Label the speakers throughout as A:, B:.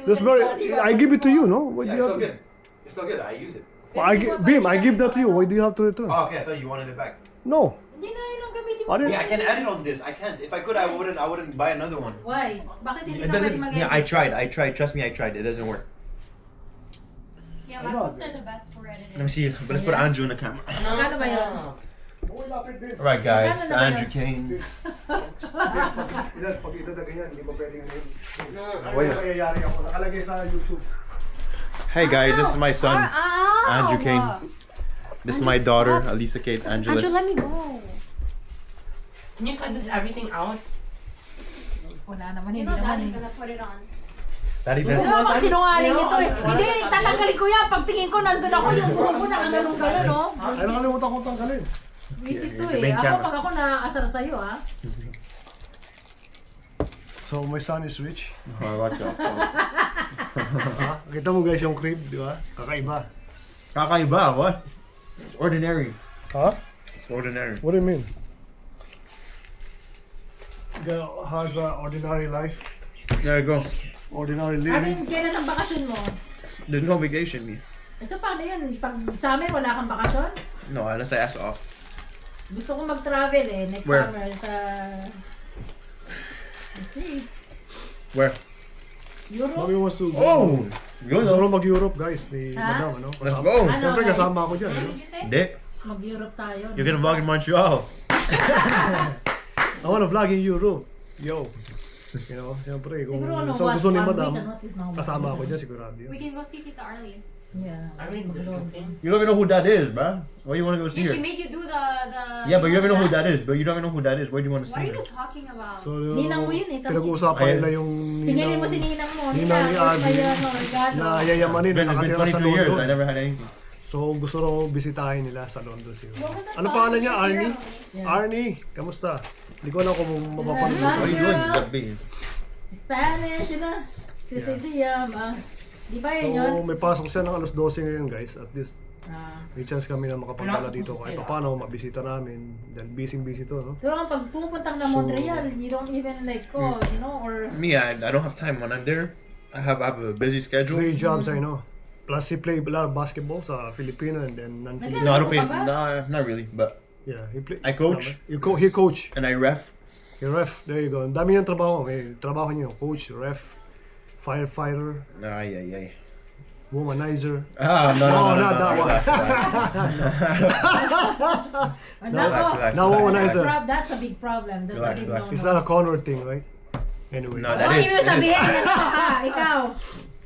A: That's very. I give it to you, no? Why do
B: Yeah,
A: you
B: it's
A: have
B: still good. It's still good. I use it.
A: Beam, I give that to you. Why do you have to return?
B: Oh, okay. I thought you wanted it back.
A: No.
C: Hindi na yun ang gamitin mo.
A: I didn't.
B: Yeah, I can add it on this. I can't. If I could, I wouldn't buy another one.
C: Why? Bakit hindi
B: It
C: ka pwede
B: doesn't.
C: mag-edit?
B: Yeah, I tried. Trust me, I tried. It doesn't work.
D: Yeah, my quotes are the best for editing.
B: Let me see. Let's put Andrew in the camera.
C: Magkano ba yun?
B: Alright, guys. It's Andrew Kane.
A: Pag ito na ganyan, hindi pa pwedeng nangyayari ako. Nakalagay sa YouTube.
B: Hey guys, this is my son,
C: Ow!
B: Andrew Kane. This is my daughter, Alisa Kate Angeles.
D: Andrew, let me go.
E: Can you cut this everything out?
C: Wala naman,
D: You
C: hindi
D: know
C: naman.
D: Daddy's gonna put it on.
B: Daddy
C: Ano
B: doesn't.
C: naman sinungaling ito eh. Hindi, tatanggalin ko yan. Pagtingin ko, nandun ako, yung buho ko nakagalong-galon, no?
A: Ay, nakalimutan ko tanggalin.
C: Visit to
B: the
C: eh.
B: main
C: Ako,
B: camera.
C: pag ako nakaasar sa'yo, ha?
A: So, my son is rich.
B: Oh, I like that.
A: Kita mo guys yung crib, di ba? Kakaiba.
B: Kakaiba, what? It's ordinary.
A: Huh?
B: It's ordinary.
A: What do you mean? Girl has an ordinary life,
B: There you go.
A: ordinary
C: I
A: living.
C: mean, kailan ang bakasyon mo?
B: There's no vacation, me.
C: So, paano yun? Pag sa amin, wala kang bakasyon?
B: No, unless I ask off.
C: Gusto kong mag-travel eh, next
B: Where?
C: summer sa... Let's see.
B: Where?
C: Europe?
A: Mami wants to go.
B: Oh! Go
A: Gusto
B: no.
A: ro mag-Europe guys, ni
C: Ha?
A: Madam, ano?
B: Let's go.
C: Ano,
A: Siyempre
C: guys?
A: kasama ako dyan,
D: What
A: ano?
D: did you say?
B: Dick,
C: Mag-Europe tayo.
B: you're gonna vlog in Montreal.
A: I wanna vlog in Europe. Yo. You know, siyempre, kung
C: Siguro ano,
A: saan gusto ni
C: one
A: Madam,
C: week, ano, at least na-
A: kasama ako dyan, sigurado yun.
D: We can go see Tita Arlie.
C: Yeah.
E: I mean,
B: You don't even know who that is, bruh. Why you wanna go see
D: Yeah,
B: her?
D: she made you do the.
B: Yeah, but you don't even know who
D: dance.
B: that is. But you don't even know who that is. Why do you want to
D: What
B: see
D: are
B: her?
D: you talking about?
A: So,
C: Ninang mo yun eh, tapos-
A: pinag-uusapan
B: Ayan.
A: nila yung
C: Singilin mo si Ninang mo.
A: Ninang ni Adi
C: Regalo.
A: na yayamanin na
B: It's been
A: nakatira sa
B: 22 years. I
A: London.
B: never had anything.
A: So, gusto raw bisitahin nila sa London siguro.
D: What was the
A: Ano
D: song
A: pangalan niya?
D: Shakira?
A: Arnie?
C: Yeah.
A: Arnie, kamusta? Hindi ko alam kung mapapanood.
C: Yeah.
B: What are you doing? Zabi.
C: Spanish, yun na. Sisitiyam. Di ba yun yun?
A: So, may pasok siya ng alas 12 ngayon guys. At least,
C: Ah.
A: may chance kami na makapagdala dito kahit paano mabisita namin. Dahil busy to, no?
C: Pero nga pag pumupunta ka na Montreal, you don't even like call, you know, or...
B: Me, I don't have time when I'm there. I have a busy schedule.
A: 3 jobs, I know. Plus, he play a lot of basketball sa Filipino and then non-Filipino.
B: No, I don't pay. No, not really. But
A: Yeah, he play.
B: I coach.
A: He coach.
B: and I ref.
A: He ref. There you go. Ang dami niyang trabaho. May trabaho niyo. Coach, ref, firefighter,
B: Ay, ay, ay.
A: womanizer.
B: Ah, no,
A: No, not that one.
B: relax.
A: Now, womanizer.
C: That's a big problem. That's a
B: Relax,
C: big
B: relax.
C: no-no.
A: Is that a Connor thing, right? Anyway.
B: No, that
C: Ano
B: is.
C: yung
B: It is.
C: sabihin? Ano ha? Ikaw?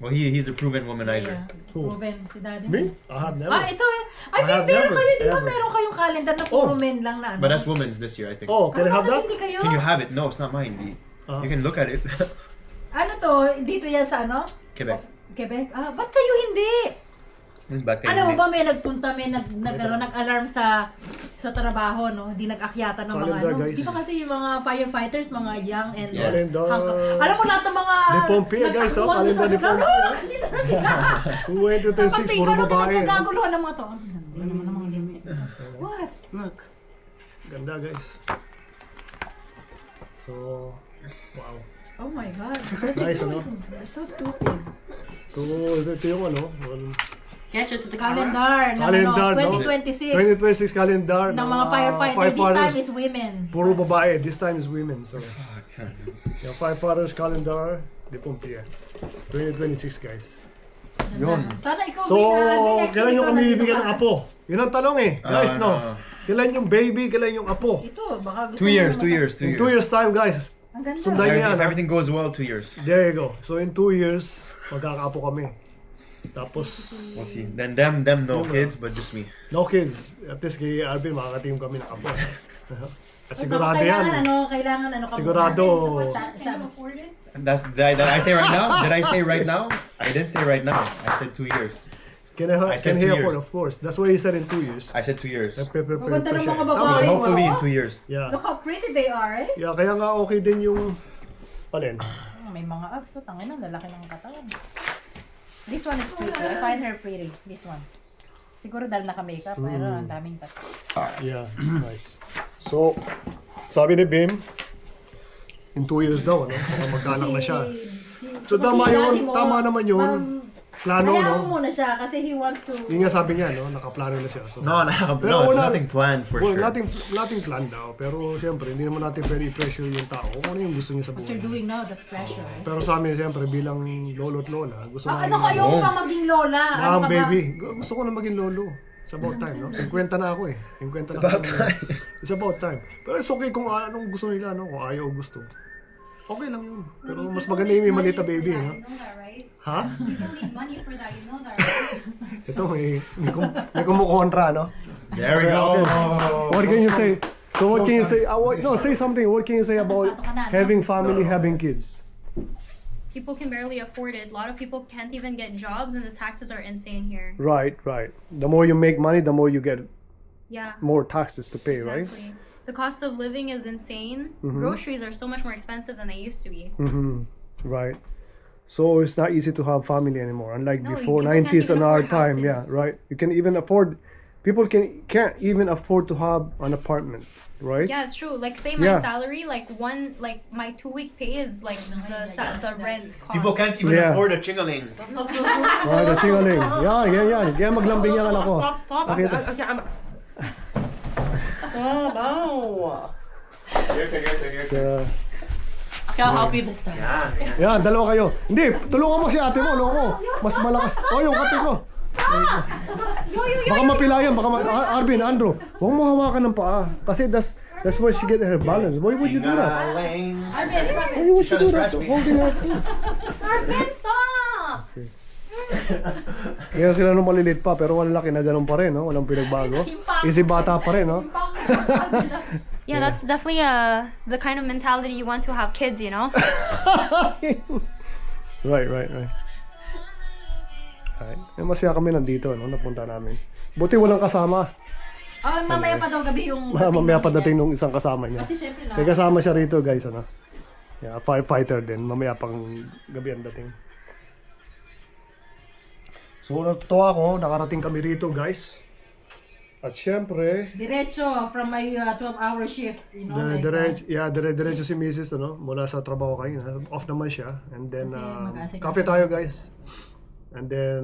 B: Well, he's a proven womanizer.
C: Yeah.
A: Who?
C: Proven, si daddy mo.
A: Me? I have never.
C: Ito eh.
A: I have
C: meron
A: never,
C: kayo, di ba
A: ever.
C: meron kayong calendar na puro
A: Oh.
C: men lang na ano?
B: But that's women's this year, I think.
A: Oh, can I have
C: Bakit
A: that?
C: hindi kayo?
B: Can you have it? No, it's not mine. You can look at it.
C: Ano to? Dito yan sa ano?
B: Quebec.
C: Quebec? Ah, ba't kayo hindi?
B: Ba't kayo
C: Alam mo
B: hindi?
C: ba may nagpunta, may nag-alarm sa trabaho, no? Di nag-akyatan ng mga
A: Calendar,
C: ano.
A: guys.
C: Di ba kasi yung mga firefighters, mga young and
B: Yeah.
A: Calendar.
C: Alam mo lahat ng mga...
A: Ni Pompey, guys, oh. Calendar ni Pompey.
C: Dito na sila.
A: 2026, puro babae.
C: Ano nagkaguluhan ng mga to? Hindi naman ang mga limit. What?
E: Look.
A: Ganda, guys. So, wow.
C: Oh my God.
A: Nice, ano?
C: You're so stupid.
A: So, ito yung ano,
E: Catch it to the camera.
C: Calendar.
A: Calendar,
C: Ng
A: no?
C: 2026.
A: 2026 calendar
C: Ng mga firefighter. This time is women.
A: Puro babae, this time is women. So,
B: Fuck.
A: yung firefighters calendar, di Pompey. 2026, guys. Yun.
C: Sana ikaw
A: So,
C: next
A: kailan
C: week
A: yung
C: ikaw
A: kami
C: nandito
A: bibigyan
C: ka.
A: ng apo? Yun ang tanong eh. Guys, no?
B: no.
A: Kailan yung baby, kailan yung apo?
C: Ito, baka gusto
B: 2 years,
C: mo
B: 2 years, 2
A: In
B: years.
A: 2 years time, guys.
C: Ang ganda.
A: Sundan niyo yan.
B: If
A: ha?
B: everything goes well, 2 years.
A: There you go. So, in 2 years, magkakaapo kami. Tapos,
B: We'll see. Then them no kids, but just me.
A: no kids. At least kay Alvin, makakateam kami ng apo.
C: So,
A: Sigurado
C: kailangan
A: yan.
C: kailangan ka
A: Sigurado.
C: muna.
D: Can you afford it?
B: Did I say right now? Did I say right now? I didn't say right now. I said 2 years.
A: Can
B: I said
A: he
B: 2
A: afford?
B: years.
A: Of course. That's why he said in 2 years.
B: I said 2 years.
A: Nagpe-prepare
C: Maganda
A: pa
C: ng
A: siya.
C: mga
A: eh.
C: babae.
B: Well, hopefully in
C: Wow.
B: 2 years.
A: Yeah.
C: Look how pretty they are, eh.
A: Yeah, kaya nga okay din yung alin.
C: May mga abs, oh, tangin na, lalaki ng katawan. This one is pretty. I find her pretty. This one. Siguro dahil naka-makeup, pero ang daming tat.
A: Yeah, nice. So, sabi ni Bim, in 2 years daw, no? Magkaanak na siya. So tama
C: Kasi
A: yun,
C: daddy mo,
A: tama naman yun. Plano,
C: Hayaan mo
A: no?
C: muna siya kasi he wants to...
A: Yun nga sabi niya, no? Nakaplano na siya. So,
B: No,
A: Pero wala-
B: nothing planned for
A: well,
B: sure.
A: nothing planned daw. Pero siyempre, hindi naman natin pwede i-pressure yung tao kung ano yung gusto niya sa
C: What you're
A: buhay.
C: doing now, that's pressure.
A: Pero sa amin, siyempre, bilang lolo at lola, gusto namin...
C: Ano kayo pa maging lola? Ano
A: Ma'am,
C: ka ba?
A: baby, gusto ko na maging lolo. It's about time, no? 50 na ako eh. 50 na
B: about
A: ako.
B: time.
A: It's about time. Pero it's okay kung anong gusto nila, no? Kung ayaw gusto. Okay lang yun. Pero mas maganda yung may maliit na baby, no?
D: You know that, right?
A: Ha?
D: People need money for that. You know that, right?
A: Ito, may kumukontra, no?
B: There we go.
A: What can you say? So what can you say? No, say something. What can you say about having family, having kids?
D: People can barely afford it. A lot of people can't even get jobs, and the taxes are insane here.
A: Right, right. The more you make money, the more you get
D: Yeah,
A: more taxes to pay, right?
D: exactly. The cost of living is insane. Groceries are so much more expensive than they used to be.
A: Mm-hmm. Right. So it's not easy to have family anymore. Unlike
D: No,
A: before,
D: people can't
A: 90s and
D: even
A: our
D: afford
A: time, yeah,
D: houses.
A: right. You can even afford. People can't even afford to have an apartment, right?
D: Yeah, it's true. Like, say
A: Yeah.
D: my salary, like my 2-week pay is like the rent cost.
B: People can't even
A: Yeah.
B: afford a chingaling.
A: Right, the tingaling. Yan. Kaya maglambing yan anak ko.
E: Stop.
A: Nakita.
E: Okay, no.
A: Yeah.
E: Okay, I'll help you this time.
A: Yan, dalawa kayo. Hindi, tulungan mo si ate mo, loko. Mas malakas. Oh, yung kape ko. Baka mapilayan, Arvin, Andrew, huwag mo hawakan ng paa. Kasi that's where she get her balance. Why would you do that?
C: Arvin, stop
A: Why
C: it.
A: would you do that?
B: Scratch me.
A: Holding her food.
C: Arvin, stop!
A: Kaya sila nung malilit pa, pero wala laki na ganun pa rin, no? Walang pinagbago. Easy bata pa rin, no?
D: Yeah, that's definitely the kind of mentality you want to have kids, you know?
A: Right. Alright. Eh, masaya kami nandito, no? Napunta namin. Buti walang kasama.
C: Mamaya pa daw gabi yung...
A: Mamaya pagdating nung isang kasama niya.
C: Kasi syempre na...
A: May kasama siya rito, guys, ano? Yeah, firefighter din. Mamaya pang gabi ang dating. So, natutuwa ako. Nakarating kami rito, guys. At syempre,
C: Diretso from my 12-hour shift, you know, like
A: diretso si Mrs. ano, mula sa trabaho kayo. Off naman siya. And then,
C: Kasi mag-aasikaso.
A: cafe tayo, guys. And then,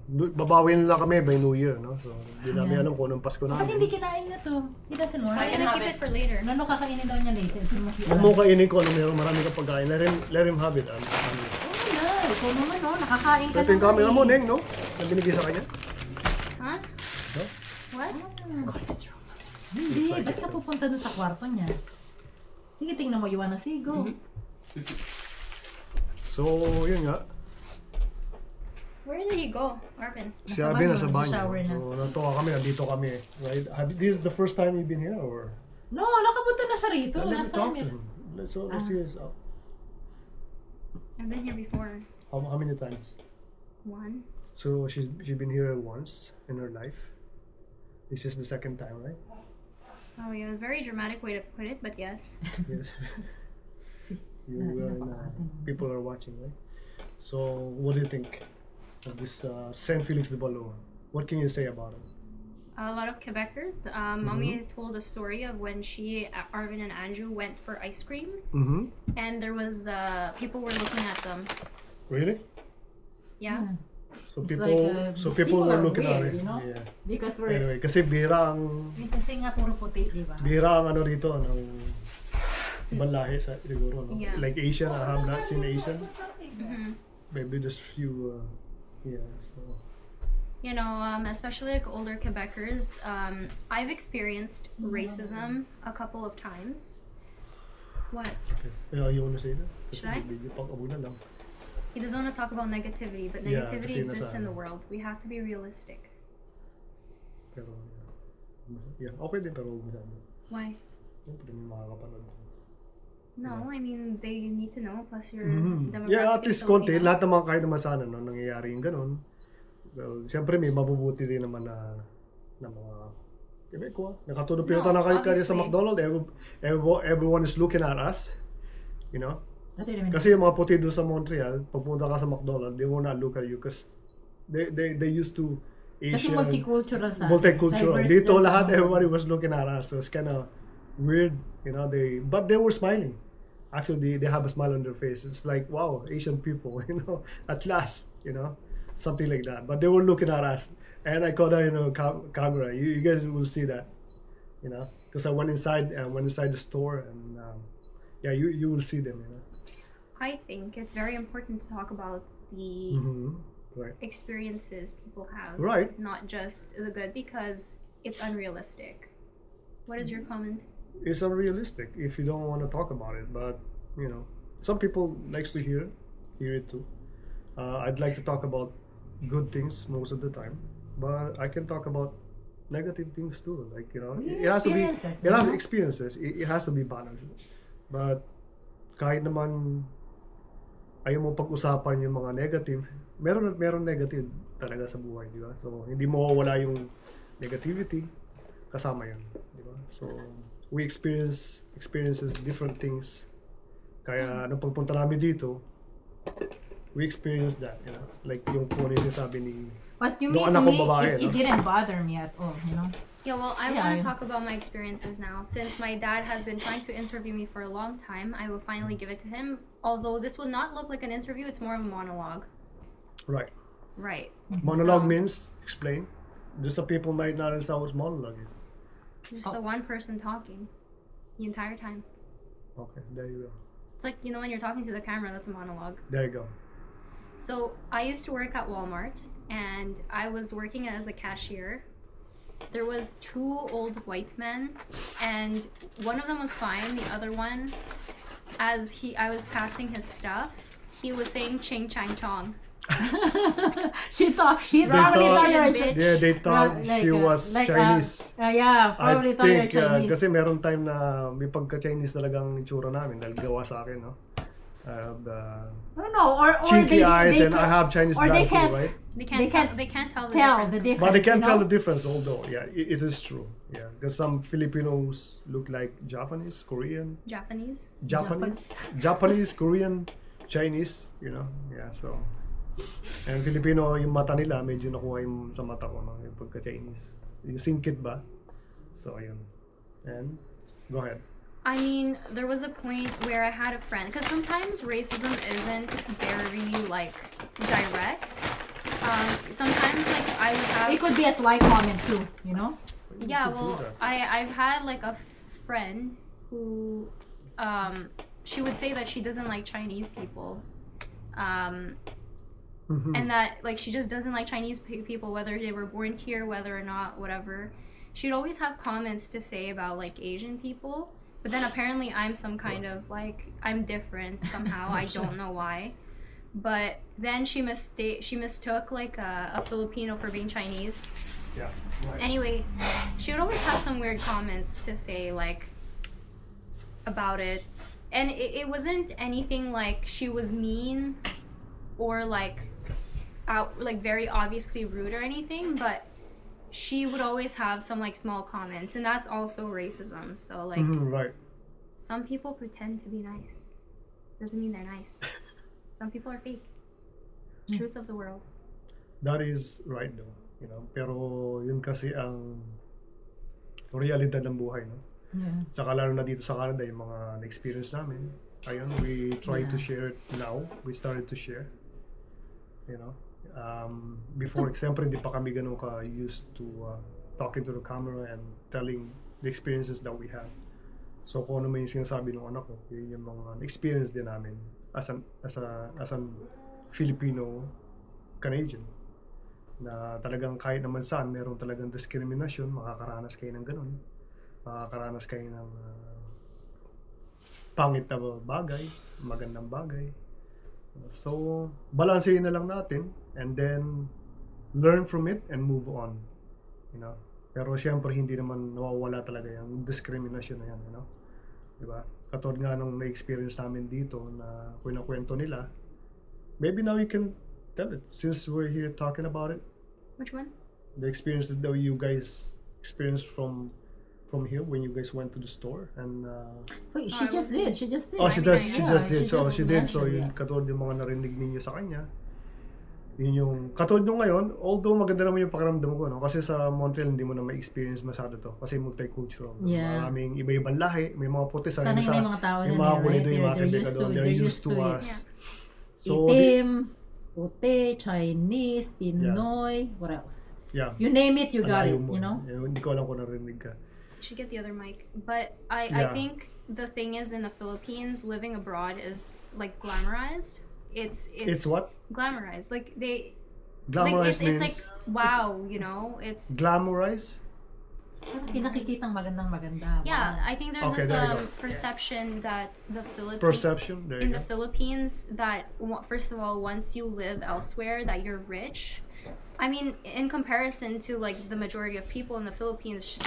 A: babawin lang kami by New Year, no? So, hindi namin alam kung anong Pasko
C: Ba't hindi
A: namin.
C: kinain na to? He doesn't want
D: I'm
C: it.
D: gonna keep it for later.
C: Ano kakainin daw niya later?
A: Huwag mo kainin ko ano meron, marami kang pagkain. Let him have it.
C: Oo na, ikaw naman no, nakakain
A: So,
C: ka
A: ito yung camera mo, Neng, no? Na binigay sa kanya.
D: Huh? What?
C: Hindi, ba't ka pupunta dun sa kwarto niya? Sige, tingnan mo, you wanna see? Go.
A: So, yun nga.
D: Where did he go, Arvin?
A: Si Abby nasa banyo.
C: Shower na.
A: So, natuwa kami, nandito kami. Right? This is the first time you've been here, or?
C: No, nakapunta na siya rito.
A: Let me
C: Nasa
A: talk to
C: amin.
A: him. Let's hear his,
D: I've been here before.
A: how many times?
D: One.
A: So, she's been here once in her life. This is the second time, right?
D: Oh yeah, very dramatic way to put it, but yes.
A: Yes. People are watching, right? So, what do you think of this Saint Felix de Balo? What can you say about it?
D: A lot of Quebecers. Mommy told a story of when she, Arvin and Andrew went for ice cream,
A: Mm-hmm.
D: and there was people were looking at them.
A: Really?
D: Yeah.
A: So
C: It's
A: people,
C: like,
A: so
C: these
A: people
C: people
A: were
C: are
A: looking at
C: weird,
A: it.
C: you know?
A: Yeah.
C: Because we're...
A: Anyway, kasi bihira ang
C: Kasi nga puro puti, di ba?
A: ano ibang lahi sa siguro, no?
D: Yeah.
A: Like Asian, I have not seen Asian.
D: Hmm.
A: Maybe just few, yeah. So.
D: You know, especially like older Quebecers, I've experienced racism a couple of times. What?
A: Okay. You want to say that?
D: Should I?
A: Pag-abunan lang.
D: He doesn't want to talk about negativity, but
A: Yeah,
D: negativity
A: kasi
D: exists
A: nasa-
D: in the world. We have to be realistic.
A: Pero, yeah. Okay din, pero masyado.
D: Why?
A: Siyempre, may makakapanood.
D: No, I mean, they need to know, plus your demographic
A: Yeah, at
D: is
A: least
D: still
A: konti.
D: female.
A: Lahat naman kahit naman sana, no, nangyayari yung ganun. Well, siyempre may mabubuti din naman na mga Quebecois. Nakatulog pinunta na kayo sa
D: obviously.
A: McDonald's. Everyone is looking at us. You know?
C: Dati naman.
A: Kasi yung mga puti doon sa Montreal, pag pumunta ka sa McDonald's, they will not look at you because they used to
C: Kasi
A: Asian,
C: multicultural sa
A: multicultural.
C: diverse
A: Dito
C: din sa
A: lahat,
C: mundo.
A: everybody was looking at us. So it's kind of weird, you know. But they were smiling. actually they have a smile on their face. It's like, wow, Asian people, at last, something like that. But they were looking at us, and I caught that camera. You guys will see that, because I went inside the store, and yeah, you will see them.
D: I think it's very important to talk about the
A: Right.
D: experiences people have,
A: Right.
D: not just the good, because it's unrealistic. What is your comment?
A: It's unrealistic if you don't want to talk about it, but some people likes to hear it too. I'd like to talk about good things most of the time, but I can talk about negative things too. Like it has to be experiences. It has to be balanced. But kahit naman ayaw mo pag-usapan yung mga negative, meron negative talaga sa buhay, di ba? So hindi mo wala yung negativity, kasama yun, di ba? So we experiences different things. Kaya nung pagpunta namin dito, we experienced that, like yung kung ano yung sinasabi ni
C: But you
A: nung
C: mean
A: anak
C: to
A: kong
C: me,
A: babae,
C: it didn't bother me at all,
D: Yeah, well, I
C: Yeah,
D: want
C: I-
D: to talk about my experiences now. Since my dad has been trying to interview me for a long time, I will finally give it to him. Although this will not look like an interview, it's more of a monologue.
A: Right.
D: Right.
A: Monologue
D: So,
A: means explain. Just some people might not understand what monologue is.
D: just the one person talking the entire time.
A: Okay, there you go.
D: It's like, when you're talking to the camera, that's a monologue.
A: There you go.
D: So I used to work at Walmart, and I was working as a cashier. There was 2 old white men, and one of them was fine. The other one, I was passing his stuff, he was saying "ching chang chong."
C: He probably
A: thought-
C: thought you're
D: Bitch.
A: Yeah, they thought she was Chinese.
C: yeah, probably
A: I
C: thought you're
A: think
C: Chinese.
A: kasi meron time na may pagka-Chinese talagang itsura namin dahil gawa sa akin, no? I have
C: No, or
A: chinky
C: they,
A: eyes
C: they
A: and
C: can,
A: I have Chinese
C: or they
A: blood too,
C: can't
A: right?
D: They
C: They
D: can't
C: can't
D: tell the
C: tell
D: difference.
C: the difference.
A: But they can't tell
C: you
A: the difference, although, yeah, it is true. Yeah, because some Filipinos look like Japanese, Korean,
D: Japanese.
A: Japanese, Korean, Chinese, yeah, so. And Filipino, yung mata nila, medyo nakuha yung sa mata ko, no? Yung pagka-Chinese. Yung singkit ba? So, ayun. And, go ahead.
D: I mean, there was a point where I had a friend, because sometimes racism isn't very direct. Sometimes I would have.
C: It could be a slight comment too,
D: Yeah,
A: to do
D: well,
A: that.
D: I've had a friend who, she would say that she doesn't like Chinese people, and that she just doesn't like Chinese people, whether they were born here, whether or not, whatever. She'd always have comments to say about Asian people, but then apparently I'm some kind of I'm different somehow. I don't know why. But then she mistook a Filipino for being Chinese.
A: Yeah. Right.
D: Anyway, she would always have some weird comments to say about it, and it wasn't anything she was mean or very obviously rude or anything, but she would always have some small comments, and that's also racism. So
A: Right.
D: some people pretend to be nice, doesn't mean they're nice. Some people are fake. Truth of the world.
A: That is right, though. Pero yun kasi ang realidad ng buhay, no?
C: Yeah.
A: Tsaka lalo na dito sa Canada, yung mga na-experience namin. Ayun, we try to share it now. We started to share. Before, siyempre, hindi pa kami ganun ka-used to talking to the camera and telling the experiences that we have. So, kung ano may sinasabi ng anak ko, yun yung mga experience din namin as an Filipino Canadian. Na talagang kahit naman saan, meron talagang diskriminasyon, makakaranas kayo ng ganun. Makakaranas kayo ng pangit na bagay, magandang bagay. So, balansehin na lang natin and then learn from it and move on. Pero siyempre hindi naman nawawala talaga yung discrimination na yan, Diba? Katulad nga nung na-experience namin dito na kwento nila, maybe now you can tell it since we're here talking about it.
D: Which one?
A: The experience that you guys experienced from here when you guys went to the store and
C: Wait, she just did. She just did.
A: oh, she
C: Yeah,
A: just did. So
C: just
A: she did. So
C: mentioned,
A: yung
C: yeah.
A: katulad yung mga narinig ninyo sa kanya. Yun yung, katulad nung ngayon, although maganda naman yung pakiramdam ko, no? Kasi sa Montreal, hindi mo na ma-experience masyado to. Kasi multicultural.
C: Yeah.
A: Maraming iba-ibang lahi, may mga puti sa
C: Sanay na yung mga tao
A: may
C: dyan,
A: mga
C: right?
A: kulido, yung mga
C: They're
A: kaibigan
C: used
A: doon.
C: to-
A: They're used to
C: it.
A: us.
D: Yeah.
A: So,
C: Itim, puti, Chinese, Pinoy, what else?
A: yeah.
C: You name it, you got
A: Alayo
C: it,
A: mo.
C: you know?
A: Hindi ko alam kung narinig ka.
D: You should get the other mic. But I
A: Yeah.
D: think the thing is in the Philippines, living abroad is like glamorized. It's
A: what?
D: glamorized. Like they
A: Glamorized
D: like
A: means?
D: it's like wow, you know. It's
A: Glamorize?
C: Pinakikitang magandang-maganda.
D: yeah. I think there's
A: Okay,
D: this
A: there you go.
D: perception that the Philippines
A: Perception? There you
D: in
A: go.
D: the Philippines that first of all, once you live elsewhere, that you're rich. I mean, in comparison to like the majority of people in the Philippines,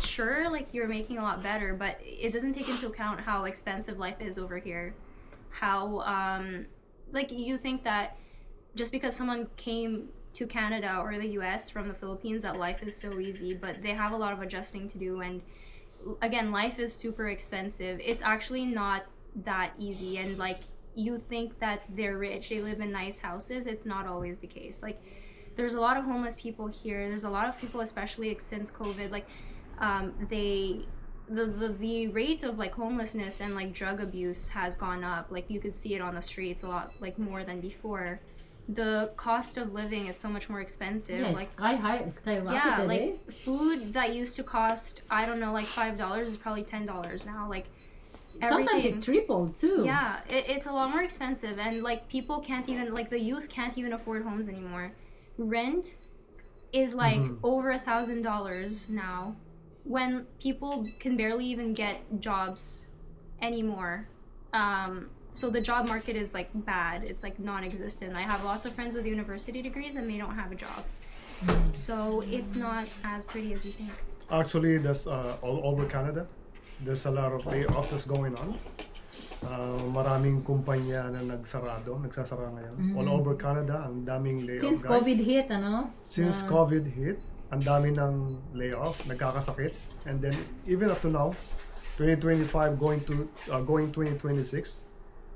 D: sure, like you're making a lot better, but it doesn't take into account how expensive life is over here. How like you think that just because someone came to Canada or the US from the Philippines that life is so easy, but they have a lot of adjusting to do, and again, life is super expensive. It's actually not that easy, and like you think that they're rich, they live in nice houses. It's not always the case. Like there's a lot of homeless people here. There's a lot of people, especially since COVID, like the rate of like homelessness and like drug abuse has gone up. Like you could see it on the streets a lot, like more than before. The cost of living is so much more expensive.
C: Yeah,
D: like
C: sky high, skyrocketed,
D: yeah,
C: eh?
D: like food that used to cost I don't know like $5 is probably $10 now. Like
C: Sometimes
D: everything.
C: it tripled too.
D: Yeah, it's a lot more expensive, and like people can't even like the youth can't even afford homes anymore. Rent is like over $1,000 now, when people can barely even get jobs anymore. So the job market is like bad. It's like non-existent. I have lots of friends with university degrees and they don't have a job. So it's not as pretty as you think.
A: Actually, that's all over Canada. There's a lot of layoffs that's going on. Maraming kumpanya na nagsasara ngayon. All over Canada, ang daming layoff,
C: Since
A: guys.
C: COVID hit, ano?
A: Since COVID hit, ang dami ng layoff, nagkakasakit. And then, even up to now, 2025 going 2026,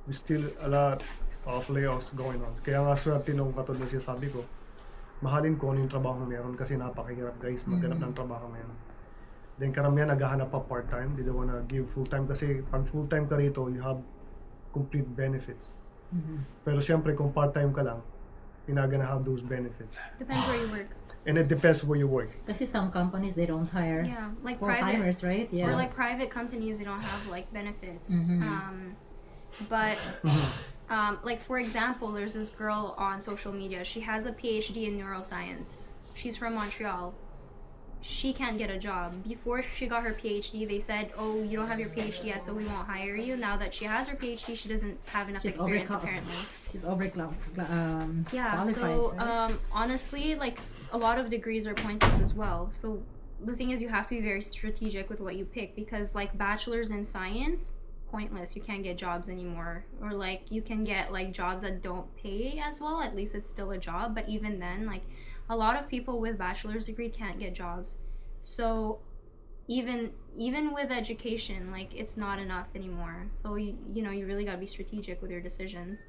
A: we still a lot of layoffs going on. Kaya nga swerte nung katulad na sabi ko, mahalin ko ano yung trabaho meron kasi napakahirap guys maghanap ng trabaho ngayon. Then karamihan naghahanap pa part-time, they don't wanna give full-time kasi pag full-time ka rito, you have complete benefits. Pero syempre kung part-time ka lang, you're not gonna have those benefits.
D: Depends where you work.
A: And it depends where you work.
C: Kasi some companies, they don't hire
D: Yeah, like
C: full-timers, right? Yeah.
D: or like private companies, they don't have like benefits. But like for example, there's this girl on social media. She has a PhD in neuroscience. She's from Montreal. She can't get a job. Before she got her PhD, they said, "Oh, you don't have your PhD yet, so we won't hire you." Now that she has her PhD, she doesn't have enough experience apparently.
C: She's
D: Yeah,
C: qualified,
D: so
C: right?
D: honestly, like a lot of degrees are pointless as well. So the thing is, you have to be very strategic with what you pick, because like bachelors in science, pointless. You can't get jobs anymore, or like you can get like jobs that don't pay as well. At least it's still a job, but even then, like a lot of people with bachelor's degree can't get jobs. So even with education, like it's not enough anymore. So you know you really gotta be strategic with your decisions.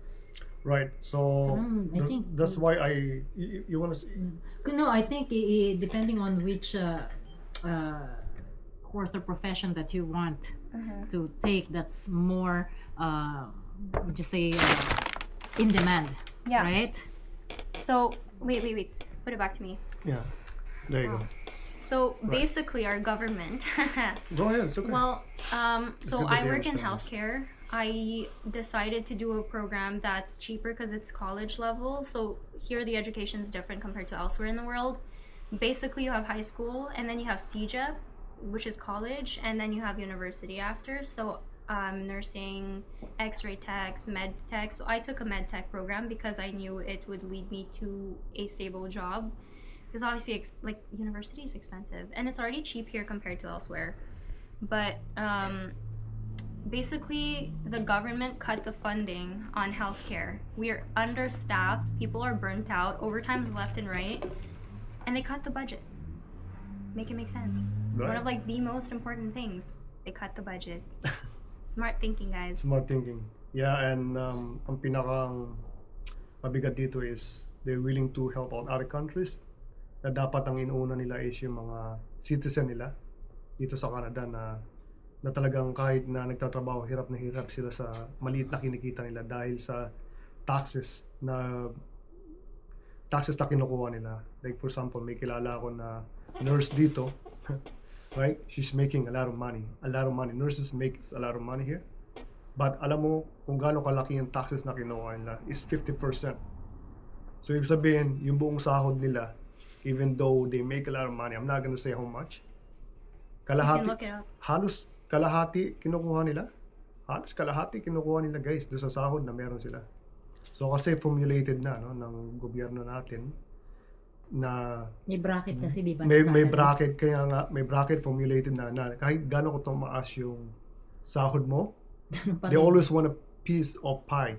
A: Right. So
C: I think-
A: that's why you want to see.
C: No, I think depending on which course or profession that you want to take, that's more, would you say, in demand,
D: Yeah.
C: right?
D: So wait. Put it back to me.
A: Yeah. There you go.
D: So basically, our government.
A: Go ahead. It's okay.
D: Well, so
A: good that
D: I
A: they
D: work in
A: understand
D: healthcare. I decided to do a program that's cheaper because it's college level. So here the education is different compared to elsewhere in the world. Basically, you have high school, and then you have CJEP, which is college, and then you have university after. So nursing, X-ray techs, med tech. So I took a med tech program because I knew it would lead me to a stable job. Because obviously, like university is expensive, and it's already cheap here compared to elsewhere. But basically, the government cut the funding on healthcare. We are understaffed. People are burnt out. Overtime's left and right, and they cut the budget. Make it make sense. One
A: Right.
D: of like the most important things. They cut the budget. Smart thinking, guys.
A: Smart thinking. Yeah, and ang pinakang mabigat dito is they're willing to help out other countries na dapat ang inuuna nila is yung mga citizen nila dito sa Canada na talagang kahit na nagtatrabaho, hirap na hirap sila sa maliit na kinikita nila dahil sa taxes na kinukuha nila. Like for example, may kilala ako na nurse dito, right? She's making a lot of money. Nurses make a lot of money here. But alam mo kung gaano kalaki yung taxes na kinuha nila is 50%. So ibig sabihin, yung buong sahod nila, even though they make a lot of money, I'm not gonna say how much.
D: You can look it up.
A: Halos kalahati kinukuha nila. Guys doon sa sahod na meron sila. So kasi formulated na no ng gobyerno natin na
C: May bracket kasi, di ba?
A: may bracket, kaya nga may bracket formulated na kahit gaano ko tumaas yung sahod mo, they always want a piece of pie.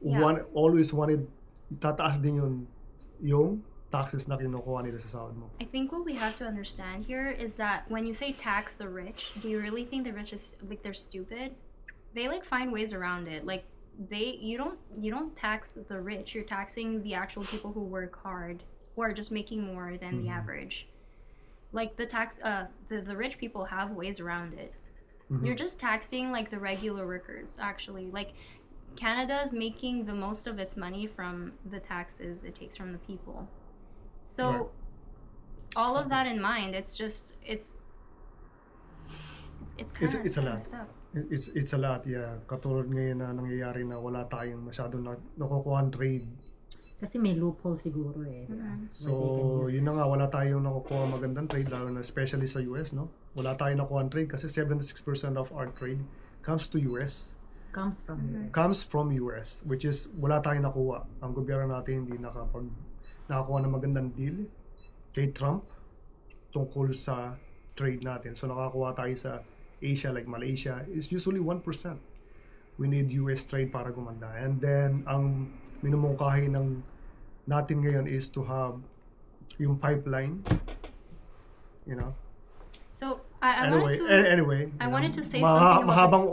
D: Yeah.
A: Always wanted tataas din yung taxes na kinukuha nila sa sahod mo.
D: I think what we have to understand here is that when you say tax the rich, do you really think the rich is like they're stupid? They like find ways around it. Like you don't tax the rich. You're taxing the actual people who work hard or are just making more than the average. Like the rich people have ways around it. You're just taxing like the regular workers actually. Like Canada's making the most of its money from the taxes it takes from the people. So
A: Right.
D: all of that in mind, it's kind of
A: It's a lot.
D: messed up.
A: It's a lot, yeah. Katulad ngayon na nangyayari na wala tayong masyadong nakukuha trade.
C: Kasi may loophole siguro eh. di ba?
A: So,
C: Where they can use.
A: yun na nga, wala tayong nakukuha magandang trade, lalo na especially sa US, no? Wala tayong nakuha trade kasi 76% of our trade comes to US.
C: Comes from here.
A: Comes from US, which is wala tayong nakuha. Ang gobyerno natin hindi nakakuha ng magandang deal kay Trump tungkol sa trade natin. So, nakakuha tayo sa Asia, like Malaysia, is usually 1%. We need US trade para gumanda. And then, ang minumungkahi natin ngayon is to have yung pipeline, you know.
D: So I wanted to say something about
A: mahabang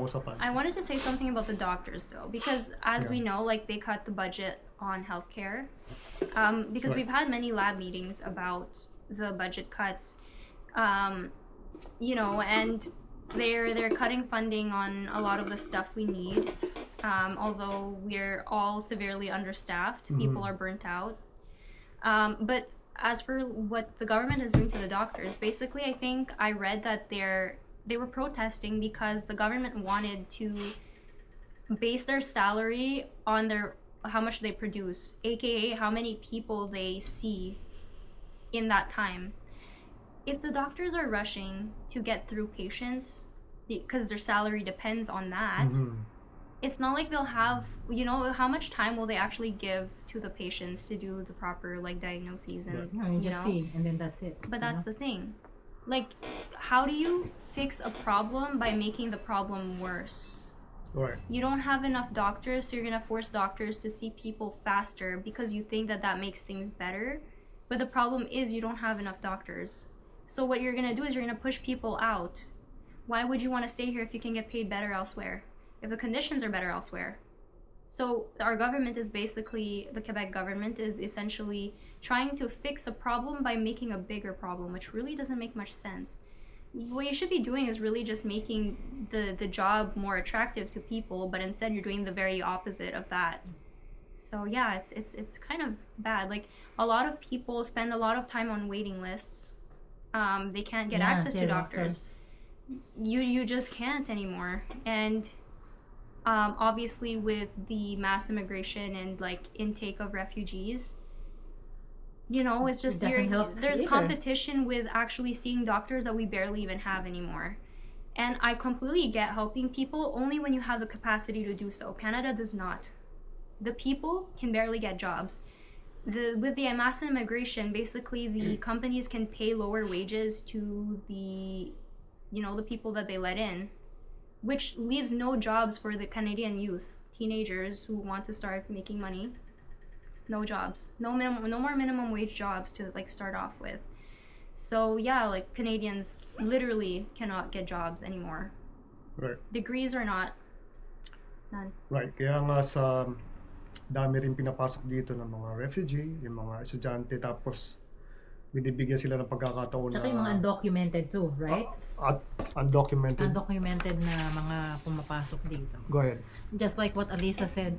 A: usapan.
D: I wanted to say something about the doctors though, because as we know, like they cut the budget on healthcare, because
A: Right.
D: we've had many lab meetings about the budget cuts, you know, and they're cutting funding on a lot of the stuff we need. Although we're all severely understaffed, people are burnt out. But as for what the government is doing to the doctors, basically, I think I read that they were protesting because the government wanted to base their salary on how much they produce, aka how many people they see in that time. If the doctors are rushing to get through patients because their salary depends on that, it's not like they'll have, you know, how much time will they actually give to the patients to do the proper like diagnoses and
C: No, you
D: you
C: just
D: know.
C: see and then that's it.
D: But that's the thing. Like, how do you fix a problem by making the problem worse?
A: Right.
D: You don't have enough doctors, so you're gonna force doctors to see people faster because you think that makes things better. But the problem is you don't have enough doctors. So what you're gonna do is you're gonna push people out. Why would you want to stay here if you can get paid better elsewhere? If the conditions are better elsewhere? So our government is basically, the Quebec government is essentially trying to fix a problem by making a bigger problem, which really doesn't make much sense. What you should be doing is really just making the job more attractive to people, but instead you're doing the very opposite of that. So yeah, it's kind of bad. Like a lot of people spend a lot of time on waiting lists. They can't get access to doctors. You just can't anymore. And obviously with the mass immigration and like intake of refugees, you know, it's just
C: It doesn't help
D: there's
C: either.
D: competition with actually seeing doctors that we barely even have anymore. And I completely get helping people only when you have the capacity to do so. Canada does not. The people can barely get jobs. With the mass immigration, basically the companies can pay lower wages to the people that they let in, which leaves no jobs for the Canadian youth, teenagers who want to start making money. No jobs, no more minimum wage jobs to like start off with. So yeah, like Canadians literally cannot get jobs anymore.
A: Right.
D: Degrees are not, none.
A: Right. Kaya nga dami rin pinapasok dito ng mga refugee, yung mga estudyante, tapos binibigyan sila ng pagkakataon
C: Tsaka yung mga undocumented too, right?
A: at undocumented.
C: Undocumented na mga pumapasok dito.
A: Go ahead.
C: Just like what Alisa said,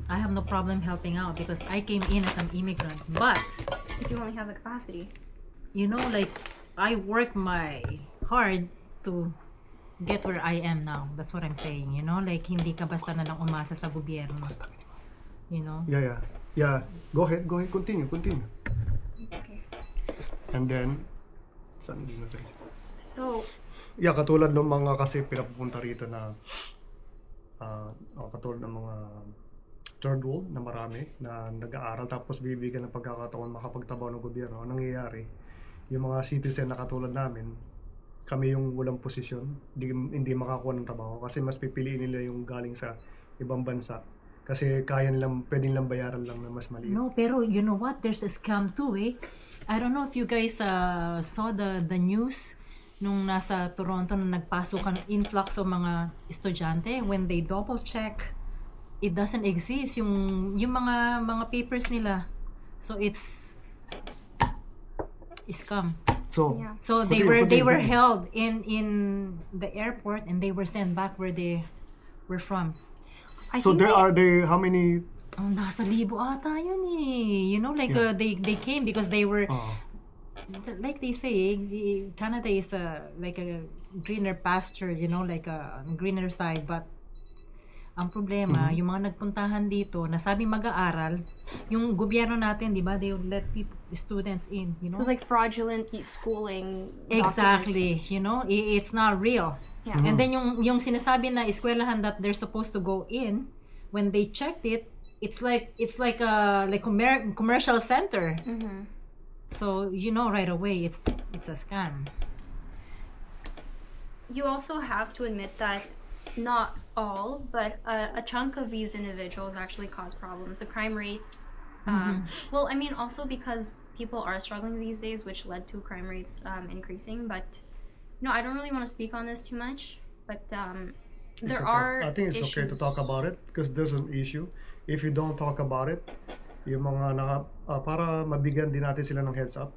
C: I have no problem helping out because I came in as an immigrant. But,
D: If you only have the capacity.
C: you know, like, I work my hard to get where I am now. That's what I'm saying, you know? Like, hindi ka basta na lang umasa sa gobyerno. You know?
A: Yeah. Go ahead, continue.
D: It's okay.
A: And then, saan hindi na tayo?
D: So,
A: Yeah, katulad ng mga kasi pinapupunta rito na katulad ng mga third world na marami na nag-aaral tapos bibigyan ng pagkakataon makapagtrabaho ng gobyerno. Ang nangyayari, yung mga citizen na katulad namin, kami yung walang posisyon, hindi makakuha ng trabaho kasi mas pipiliin nila yung galing sa ibang bansa kasi kaya nilang, pwede nilang bayaran lang na mas maliit.
C: No, pero you know what? There's a scam too, eh. I don't know if you guys saw the news nung nasa Toronto na nagpasok ang influx of mga estudyante. When they double check, it doesn't exist yung mga papers nila. So it's scam.
A: So,
D: Yeah.
C: So they were held in the airport and they were sent back where they were from. I
A: so
C: think
A: there how many
C: nasa libo ata yun eh. You know, like they came because they were like they say, Canada is like a greener pasture, you know, like a greener side. But ang problema, yung mga nagpuntahan dito, nasabi mag-aaral, yung gobyerno natin, di ba, they would let students in, you know?
D: so it's like fraudulent schooling.
C: Exactly, you know, it's not real.
D: Yeah.
C: And then yung sinasabi na eskwelahan that they're supposed to go in, when they checked it, it's like a commercial center. So you know right away it's a scam.
D: You also have to admit that not all, but a chunk of these individuals actually cause problems. The crime rates, well, I mean, also because people are struggling these days, which led to crime rates increasing. But no, I don't really want to speak on this too much. But there are
A: I think it's okay to
D: issues.
A: talk about it because there's an issue. If you don't talk about it, yung mga para mabigyan din natin sila ng heads up,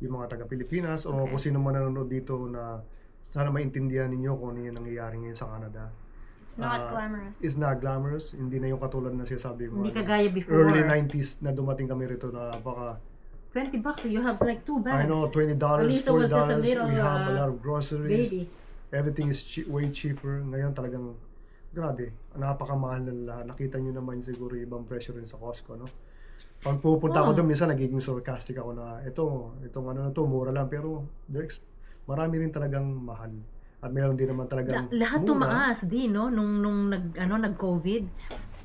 A: yung mga taga-Pilipinas o kung sino man nanonood dito na sana maintindihan ninyo kung ano yung nangyayari ngayon sa Canada.
D: It's not glamorous.
A: It's not glamorous. Hindi na yung katulad na sinasabi ko.
C: Hindi kagaya before.
A: Early 90s na dumating kami rito na baka
C: $20 you have like 2 bags.
A: I know, $20,
C: Alisa was just a
A: $40.
C: little,
A: We have a lot of groceries.
C: baby.
A: Everything is way cheaper. Ngayon talagang, grabe, napakamahal na lahat. Nakita nyo naman siguro yung ibang presyo rin sa Costco, no? Pag pupunta ako doon, minsan nagiging sarcastic ako na, itong ano na to, mura lang. Pero, marami rin talagang mahal. At meron din naman talagang
C: Lahat
A: mura.
C: tumaas din, no? Nung nag-COVID.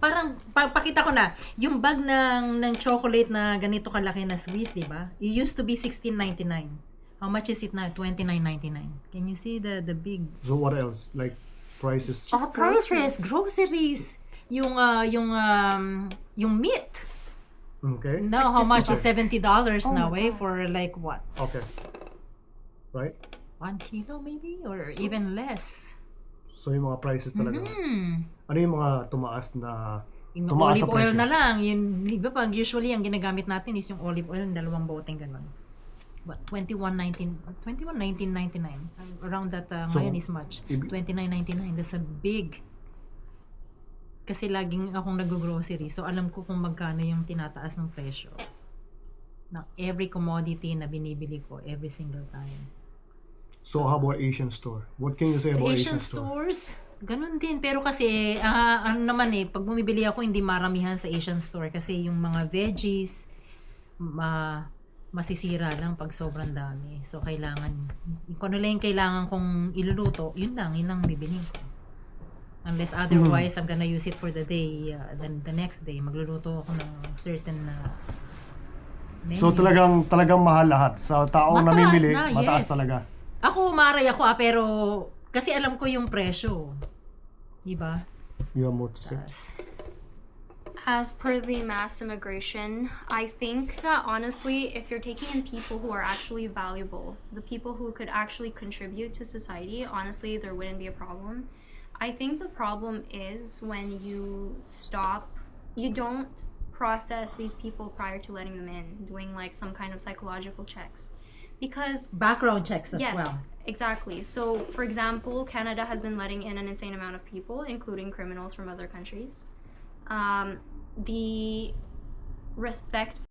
C: Parang, pakita ko na, yung bag ng chocolate na ganito kalaki na Swiss, di ba? It used to be $16.99. How much is it now? $29.99. Can you see the big...
A: So what else? Like, prices?
C: Oh, prices, groceries. Yung meat.
A: Okay.
C: Now, how much is $70
D: Oh
C: now,
D: my God.
C: for like what?
A: Okay. Right?
C: 1 kilo maybe? Or even less.
A: So yung mga prices talaga. Ano yung mga tumaas na
C: Yung
A: tumaas
C: olive
A: sa
C: oil
A: presyo?
C: na lang. Yun, di ba pag usually ang ginagamit natin is yung olive oil, 2 boteng ganun. But $21.99. Around that,
A: So,
C: ngayon is much. $29.99. That's a big... Kasi laging akong nag-grocery. So alam ko kung magkano yung tinataas ng presyo. Ng every commodity na binibili ko every single time.
A: So how about Asian store? What can you say
C: Sa
A: about
C: Asian
A: Asian store?
C: stores, ganun din. Pero kasi, ano naman pag bumibili ako, hindi maramihan sa Asian store. Kasi yung mga veggies, masisira lang pag sobrang dami. So, kailangan, kung ano lang yung kailangan kong iluluto, yun lang bibilin ko. Unless otherwise, I'm gonna use it for the day, then the next day, magluluto ako ng certain menu.
A: So talagang mahal lahat. Sa taong
C: Mataas
A: namimili,
C: na,
A: mataas
C: yes.
A: talaga.
C: Ako, maray ako pero kasi alam ko yung presyo. Diba?
A: You have more to say?
D: As per the mass immigration, I think that honestly, if you're taking in people who are actually valuable, the people who could actually contribute to society, honestly, there wouldn't be a problem. I think the problem is when you stop you don't process these people prior to letting them in, doing like some kind of psychological checks, because
C: Background checks as
D: yes,
C: well.
D: exactly. So, for example, Canada has been letting in an insane amount of people, including criminals from other countries. The respect